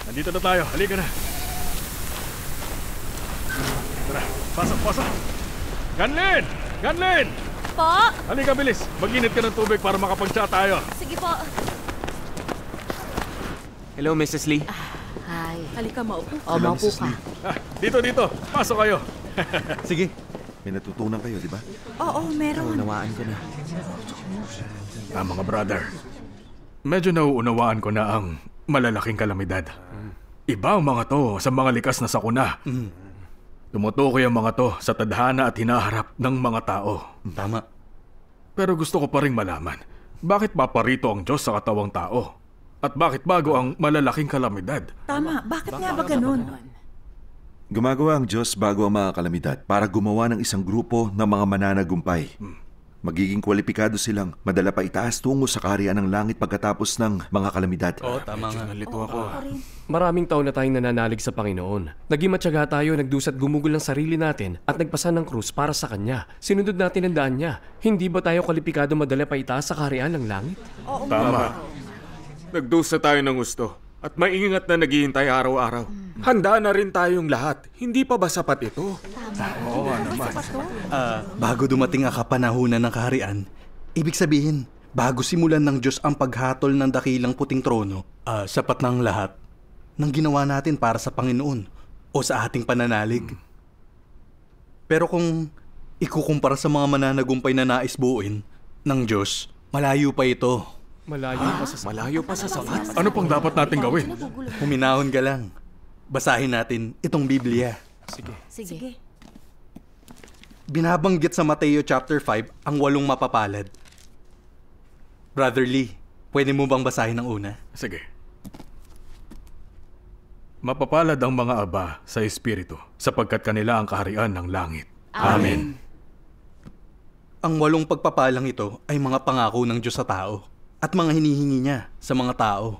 Nandito na tayo. Halika na. Tara, pasok. Ganlin! Ganlin! Po? Halika, bilis. Mag-init ka ng tubig para makapag-chat tayo. Sige po. Hello, Mrs. Lee. Hi. Halika, maupo ka. Maupo ka. Dito. Pasok kayo. Sige. May natutunan kayo, di ba? Oo, meron. Unawaan ko na. Mga brother. Medyo nauunawaan ko na ang malalaking kalamidad. Iba ang mga to sa mga likas na sakuna. Tumutukoy ang mga to sa tadhana at hinaharap ng mga tao. Tama. Pero gusto ko pa rin malaman, bakit paparito ang Diyos sa katawang tao? At bakit bago ang malalaking kalamidad? Tama, bakit nga ba ganun? Gumagawa ang Diyos bago ang mga kalamidad para gumawa ng isang grupo ng mga mananagumpay. Magiging kwalipikado silang madala pa itaas tungo sa kaharian ng langit pagkatapos ng mga kalamidad. Oo, tama nga. Nalito ako. Maraming taon na tayong nananalig sa Panginoon. Naging matyaga tayo, nagdusa't gumugol ng sarili natin at nagpasa ng krus para sa Kanya. Sinunod natin ang daan niya. Hindi ba tayo kwalipikado madala pa itaas sa kaharian ng langit? Tama. Nagdusa tayo ng gusto. At maingat na naghihintay araw-araw. Handa na rin tayong lahat. Hindi pa ba sapat ito? Oo naman. Bago dumating ang kapanahunan ng kaharian, ibig sabihin, bago simulan ng Diyos ang paghatol ng dakilang puting trono, sapat ng lahat ng ginawa natin para sa Panginoon o sa ating pananalig. Pero kung ikukumpara sa mga mananagumpay na nais buuin ng Diyos, malayo pa ito. Malayo pa sa sapat. Ano pang dapat natin gawin? Huminahon ka lang. Basahin natin itong Biblia. Sige. Binabanggit sa Mateo chapter 5 ang 8 mapapalad. Brother Lee, pwede mo bang basahin ang una? Sige. Mapapalad ang mga aba sa Espiritu, sapagkat kanila ang kaharian ng langit. Amen. Ang 8 pagpapalang ito ay mga pangako ng Diyos sa tao at mga hinihingi niya sa mga tao.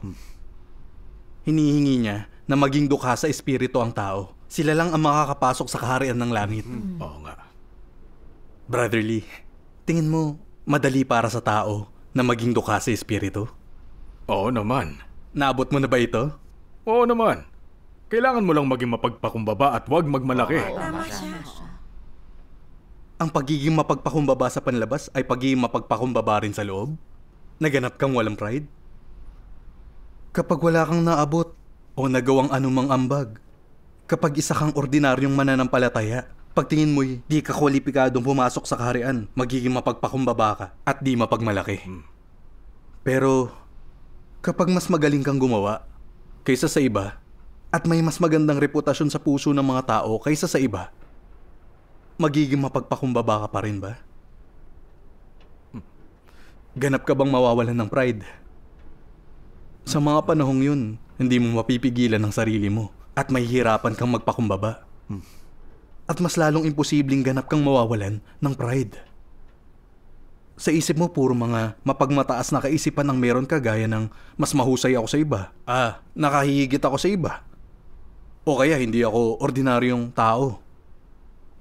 Hinihingi niya na maging dukha sa Espiritu ang tao. Sila lang ang makakapasok sa kaharian ng langit. Oo nga. Brother Lee, tingin mo madali para sa tao na maging dukha sa Espiritu? Oo naman. Naabot mo na ba ito? Oo naman. Kailangan mo lang maging mapagpakumbaba at huwag magmalaki. Tama siya. Ang pagiging mapagpakumbaba sa panlabas ay pagiging mapagpakumbaba rin sa loob? Naganap kang walang pride? Kapag wala kang naabot o nagawang anumang ambag, kapag isa kang ordinaryong mananampalataya, pagtingin mo'y di ka kwalipikadong pumasok sa kaharian, magiging mapagpakumbaba ka at di mapagmalaki. Pero kapag mas magaling kang gumawa kaysa sa iba at may mas magandang reputasyon sa puso ng mga tao kaysa sa iba, magiging mapagpakumbaba ka pa rin ba? Ganap ka bang mawawalan ng pride? Sa mga panahong yun, hindi mo mapipigilan ang sarili mo at mahihirapan kang magpakumbaba. At mas lalong imposibleng ganap kang mawawalan ng pride. Sa isip mo, puro mga mapagmataas na kaisipan ang meron ka gaya ng mas mahusay ako sa iba. Nakahihigit ako sa iba. O kaya hindi ako ordinaryong tao.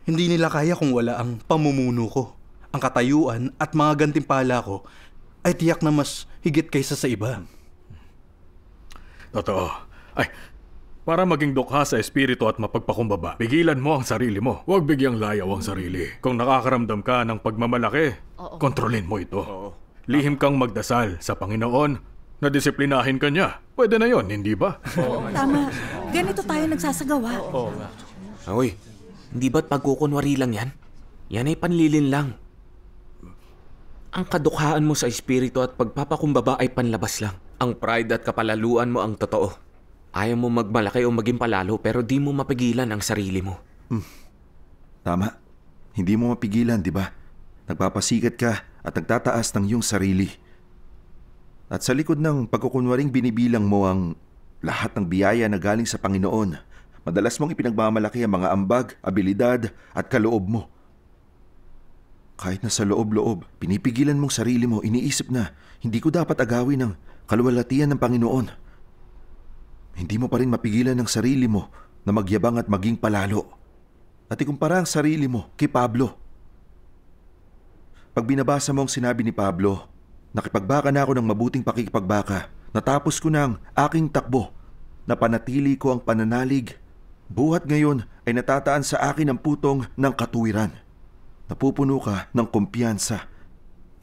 Hindi nila kaya kung wala ang pamumuno ko. Ang katayuan at mga gantimpala ko ay tiyak na mas higit kaysa sa iba. Totoo. Para maging dukha sa Espiritu at mapagpakumbaba, pigilan mo ang sarili mo. Huwag bigyang layaw ang sarili. Kung nakakaramdam ka ng pagmamalaki, kontrolin mo ito. Lihim kang magdasal sa Panginoon na disiplinahin ka niya. Pwede na yon, hindi ba? Tama. Ganito tayo nagsasagawa. Hoy, hindi ba't pagkukunwari lang yan? Yan ay panlilin lang. Ang kadukhaan mo sa espiritu at pagpapakumbaba ay panlabas lang. Ang pride at kapalaluan mo ang totoo. Ayaw mo magmalaki o maging palalo pero di mo mapigilan ang sarili mo. Tama. Hindi mo mapigilan, di ba? Nagpapasikat ka at nagtataas ng iyong sarili. At sa likod ng pagkukunwaring binibilang mo ang lahat ng biyaya na galing sa Panginoon, madalas mong ipinagmamalaki ang mga ambag, abilidad at kaloob mo. Kahit na sa loob-loob, pinipigilan mong sarili mo, iniisip na, hindi ko dapat agawin ang kaluwalhatian ng Panginoon. Hindi mo pa rin mapigilan ang sarili mo na magyabang at maging palalo. At ikumpara ang sarili mo kay Pablo. Pag binabasa mo ang sinabi ni Pablo, nakipagbaka na ako ng mabuting pakikipagbaka, natapos ko na ang aking takbo, napanatili ko ang pananalig. Buhat ngayon ay natataan sa akin ang putong ng katuwiran. Napupuno ka ng kumpiyansa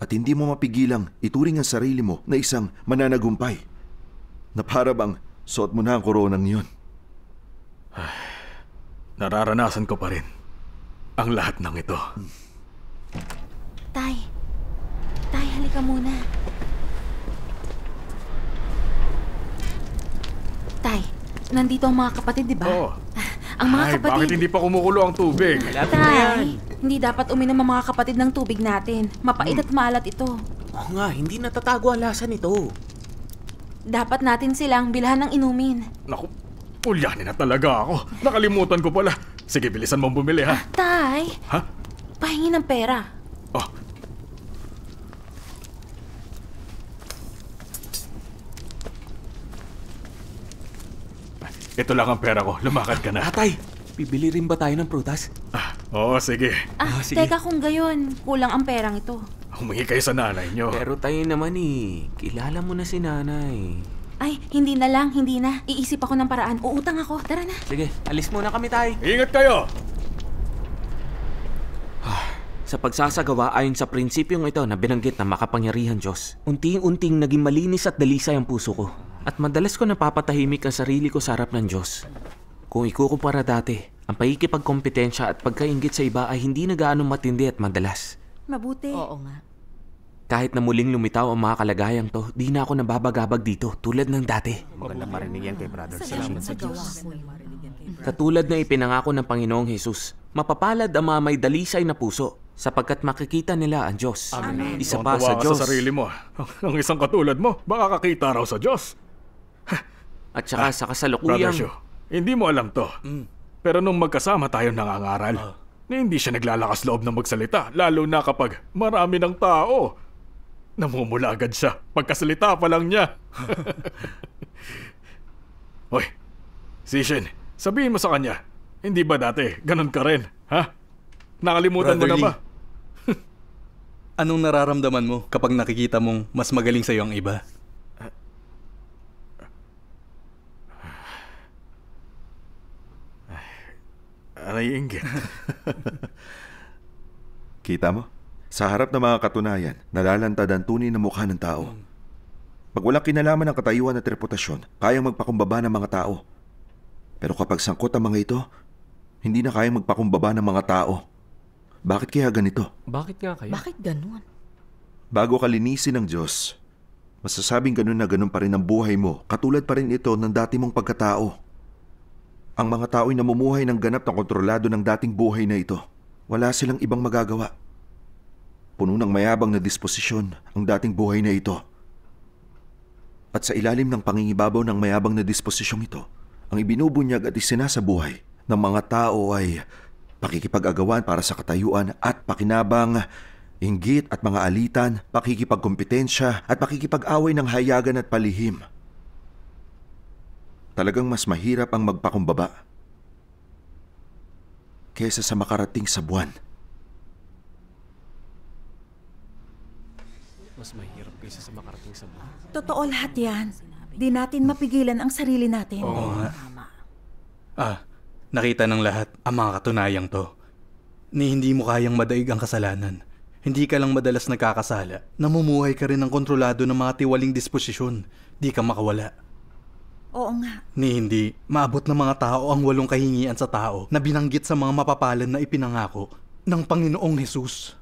at hindi mo mapigilang ituring ang sarili mo na isang mananagumpay. Na para bang suot mo na ang koronang yun. Nararanasan ko pa rin ang lahat ng ito. Tay, halika muna. Tay, nandito ang mga kapatid, di ba? Oo. Ang mga Ay, kapatid... bakit hindi pa kumukulo ang tubig? Tay, hindi dapat uminom ang mga kapatid ng tubig natin. Mapait at maalat ito. Oo nga, hindi natatago ang lasa nito. Dapat natin silang bilhan ng inumin. Naku, ulyanin na talaga ako. Nakalimutan ko pala. Sige, bilisan mong bumili, ha? Tay, Ha? pahingi ng pera. Oh. Ito lang ang pera ko. Lumakad ka na. Tatay, bibili rin ba tayo ng prutas? Oo, sige. Sige. Teka kung gayon, kulang ang perang ito. Humingi kayo sa nanay nyo. Pero tayo naman kilala mo na si nanay. Ay, hindi na lang, hindi na. Iisip ako ng paraan. Uutang ako. Tara na. Sige, alis muna kami tay. Ingat kayo! Sa pagsasagawa ayon sa prinsipyong ito na binanggit ng makapangyarihan Diyos, unting-unting naging malinis at dalisay ang puso ko. At madalas ko napapatahimik ang sarili ko sa harap ng Diyos. Kung ikukumpara dati, ang pagkikipagkompetensya at pagkaingit sa iba ay hindi na gaano matindi at madalas. Mabuti. Oo nga. Kahit na muling lumitaw ang mga kalagayang to, di na ako nababagabag dito tulad ng dati. Magandang marinig yan kay Brother Salamat Sergio. sa Diyos. Katulad na ipinangako ng Panginoong Jesus, mapapalad ang mga may dalisay na puso sapagkat makikita nila ang Diyos. Amen. Isa pa Tuwa sa ka Diyos. sa sarili mo. Ang isang katulad mo, baka kakita raw sa Diyos. At saka sa Brother kasalukuyang... Shu, hindi mo alam to. Pero nung magkasama tayo nangangaral, na hindi siya naglalakas loob na magsalita, lalo na kapag marami ng tao. Namumula agad siya. Pagkasalita pa lang niya. Hoy, Sishin, sabihin mo sa kanya, hindi ba dati ganun ka rin, ha? Nakalimutan mo Brother na ba? Lee. Anong nararamdaman mo kapag nakikita mong mas magaling sa'yo ang iba? Naiinggit. Kita mo? Sa harap ng mga katunayan, nalalantad ang tunay na mukha ng tao. Pag walang kinalaman ng katayuan at reputasyon, kayang magpakumbaba ng mga tao. Pero kapag sangkot ang mga ito, hindi na kayang magpakumbaba ng mga tao. Bakit kaya ganito? Bakit nga kaya? Bakit ganun? Bago ka linisin ng Diyos, masasabing ganun na ganun pa rin ang buhay mo, katulad pa rin ito ng dati mong pagkatao. Ang mga tao'y namumuhay ng ganap na kontrolado ng dating buhay na ito. Wala silang ibang magagawa. Puno ng mayabang na disposisyon ang dating buhay na ito. At sa ilalim ng pangingibabaw ng mayabang na disposisyong ito, ang ibinubunyag at isinasabuhay ng mga tao ay pakikipag-agawan para sa katayuan at pakinabang, inggit at mga alitan, pakikipagkompetensya at pakikipag-away ng hayagan at palihim. Talagang mas mahirap ang magpakumbaba kaysa sa makarating sa buwan. Mas mahirap kaysa sa makarating sa buhay. Totoo lahat yan. Di natin mapigilan ang sarili natin. Oo nga. Nakita ng lahat ang mga katunayang to. Ni hindi mo kayang madaig ang kasalanan. Hindi ka lang madalas nagkakasala. Namumuhay ka rin ng kontrolado ng mga tiwaling disposisyon. Di ka makawala. Oo nga. Ni hindi maabot ng mga tao ang walong kahingian sa tao na binanggit sa mga mapapalan na ipinangako ng Panginoong Hesus.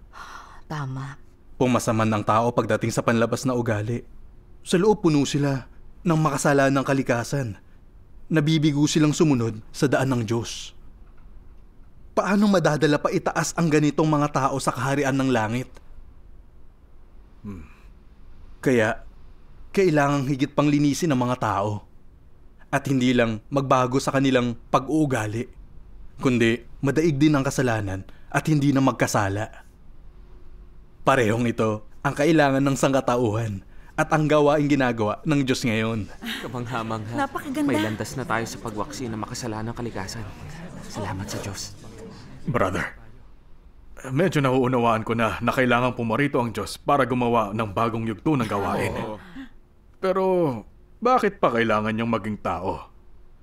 Tama. Pumasaman ng tao pagdating sa panlabas na ugali. Sa loob puno sila ng makasalaan ng kalikasan. Nabibigo silang sumunod sa daan ng Diyos. Paano madadala pa itaas ang ganitong mga tao sa kaharian ng langit? Kaya, kailangang higit pang linisin ang mga tao. At hindi lang magbago sa kanilang pag-uugali, kundi madaig din ang kasalanan at hindi na magkasala. Parehong ito ang kailangan ng sangkatauhan at ang gawaing ginagawa ng Diyos ngayon. Kamangha-mangha. Napakaganda. May landas na tayo sa pagwaksi na makasalanang kalikasan. Salamat sa Diyos. Brother, medyo nauunawaan ko na kailangang pumarito ang Diyos para gumawa ng bagong yugto ng gawain. Pero bakit pa kailangan niyang maging tao?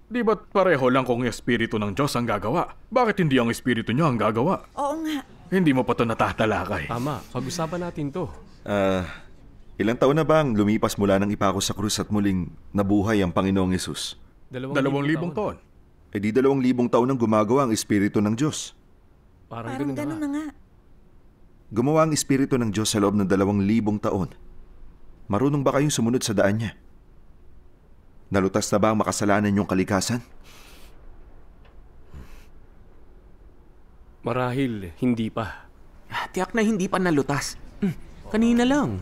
Di ba't pareho lang kung espiritu ng Diyos ang gagawa? Bakit hindi ang espiritu niya ang gagawa? Oo nga. Hindi mo pa ito natatalakay. Tama, pag-usapan natin to. Ilang taon na bang lumipas mula nang ipako sa krus at muling nabuhay ang Panginoong Yesus? 2,000 taon. E di 2,000 taon nang gumagawa ang espiritu ng Diyos. Parang Parang ganun gano'n na na nga. nga. Gumawa ang espiritu ng Diyos sa loob ng 2,000 taon. Marunong ba kayong sumunod sa daan niya? Nalutas na ba ang makasalanan niyong kalikasan? Marahil, hindi pa. Tiyak na hindi pa nalutas. Kanina lang.